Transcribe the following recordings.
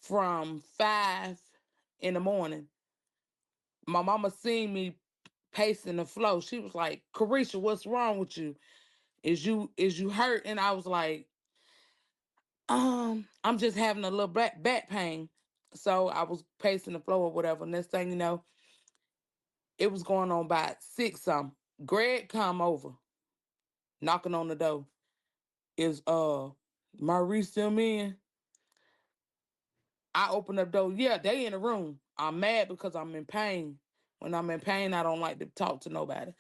from 5 in the morning. My mama seen me pacing the floor. She was like, Karisha, what's wrong with you? Is you hurt? And I was like, I'm just having a little back pain. So I was pacing the floor or whatever. Next thing you know, it was going on by 6 something. Greg come over, knocking on the door. Is Maurice still in? I open up the door. Yeah, they in the room. I'm mad because I'm in pain. When I'm in pain, I don't like to talk to nobody.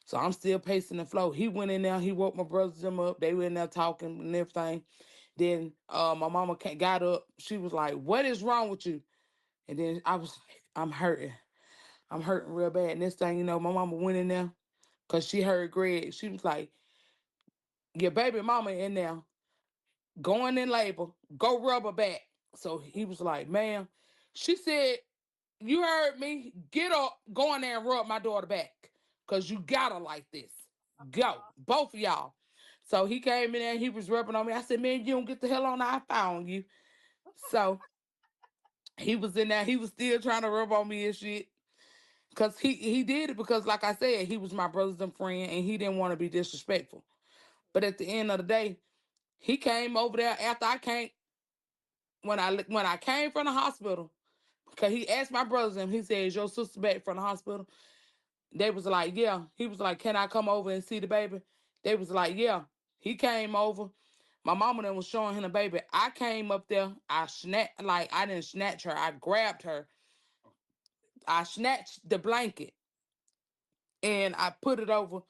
So I'm still pacing the floor. He went in there. He woke my brothers them up. They were in there talking and everything. Then my mama got up. She was like, "What is wrong with you?" And then I was like, "I'm hurting. I'm hurting real bad." And this thing, my mama went in there because she heard Greg. She was like, "Your baby mama in there going in labor. Go rub her back." So he was like, "Ma'am," she said, "You heard me. Get up, go in there and rub my daughter back. Cause you got her like this. Go. Both of y'all." So he came in there, he was rubbing on me. I said, "Man, you don't get the hell on. I found you." So he was in there, he was still trying to rub on me and shit. Cause he did it because, like I said, he was my brother's and friend and he didn't want to be disrespectful. But at the end of the day, he came over there after I came when I came from the hospital. Cause he asked my brothers and he said, "Is your sister back from the hospital?" They was like, "Yeah." He was like, "Can I come over and see the baby?" They was like, "Yeah." He came over. My mama then was showing him the baby. I came up there. I didn't snatch her. I grabbed her. I snatched the blanket and I put it over,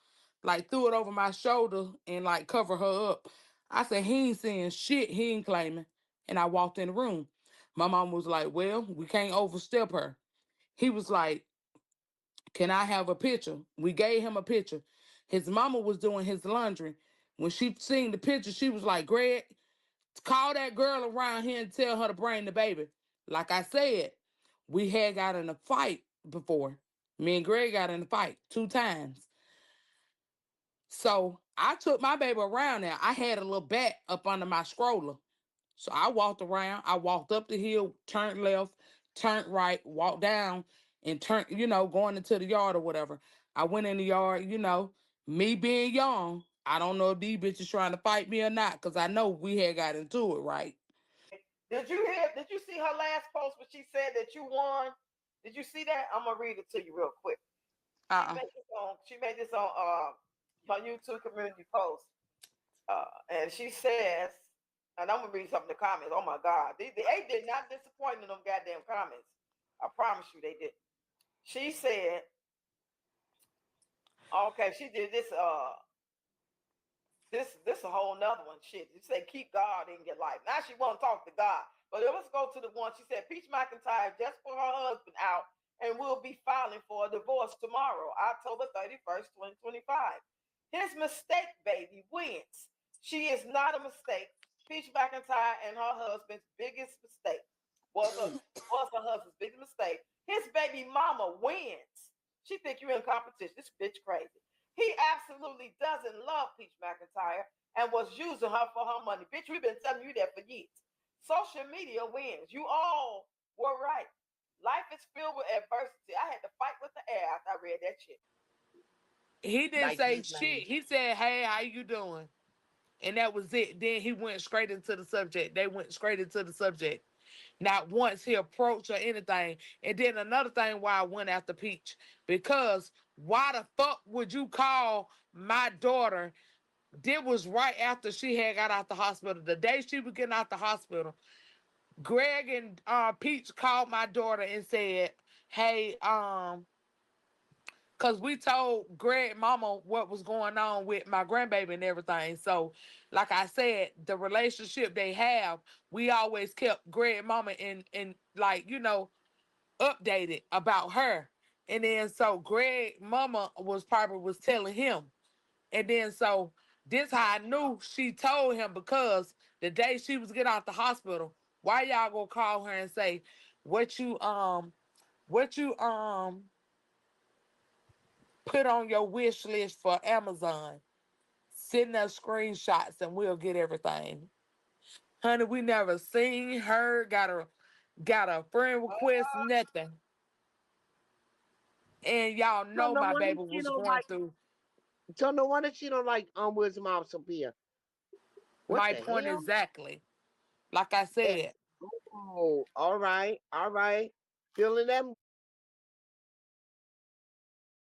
like threw it over my shoulder and like cover her up. I said, "He ain't saying shit. He ain't claiming." And I walked in the room. My mom was like, "Well, we can't overstep her." He was like, "Can I have a picture?" We gave him a picture. His mama was doing his laundry. When she seen the picture, she was like, "Greg, call that girl around here and tell her to bring the baby." Like I said, we had got in a fight before. Me and Greg got in a fight 2 times. So I took my baby around there. I had a little bat up under my stroller. So I walked around. I walked up the hill, turned left, turned right, walked down, and turned, going into the yard or whatever. I went in the yard, me being young. I don't know if these bitches trying to fight me or not, because I know we had got into it, right? Did you see her last post where she said that you won? Did you see that? I'm gonna read it to you real quick. She Uh-uh. made this on. She made this on her YouTube community post, and she says, and I'm gonna read some of the comments. Oh my God, they did not disappoint in them goddamn comments. I promise you, they did. She said, okay, she did this. This a whole nother one. Shit, you say keep God in your life. Now she want to talk to God, but let's go to the one. She said Peach McIntyre just put her husband out and will be filing for a divorce tomorrow, October 31st, 2025. His mistake, baby, wins. She is not a mistake. Peach McIntyre and her husband's biggest mistake was her husband's biggest mistake. His baby mama wins. She think you're in competition. This bitch crazy. He absolutely doesn't love Peach McIntyre and was using her for her money. Bitch, we've been telling you that for years. Social media wins. You all were right. Life is filled with adversity. I had to fight with the air after I read that shit. He didn't say 1989. shit. He said, "Hey, how you doing?" And that was it. Then he went straight into the subject. They went straight into the subject. Not once he approached or anything. And then another thing why I went after Peach. Because why the fuck would you call my daughter? This was right after she had got out the hospital. The day she was getting out the hospital, Greg and Peach called my daughter and said, "Hey, because we told Greg mama what was going on with my grandbaby and everything." So, like I said, the relationship they have, we always kept Greg mama in like, updated about her. And then so Greg mama was telling him. And then so this how I knew she told him, because the day she was getting out the hospital, why y'all gonna call her and say, what you put on your wish list for Amazon? Send us screenshots and we'll get everything. Honey, we never seen her, got her. got a friend request, nothing. And y'all So know no my wonder baby she was don't going like. through. So no wonder she don't like Will's mom, Sophia. What My the point hell? exactly. Like I Eh, said, oh, all right, all right. Feeling that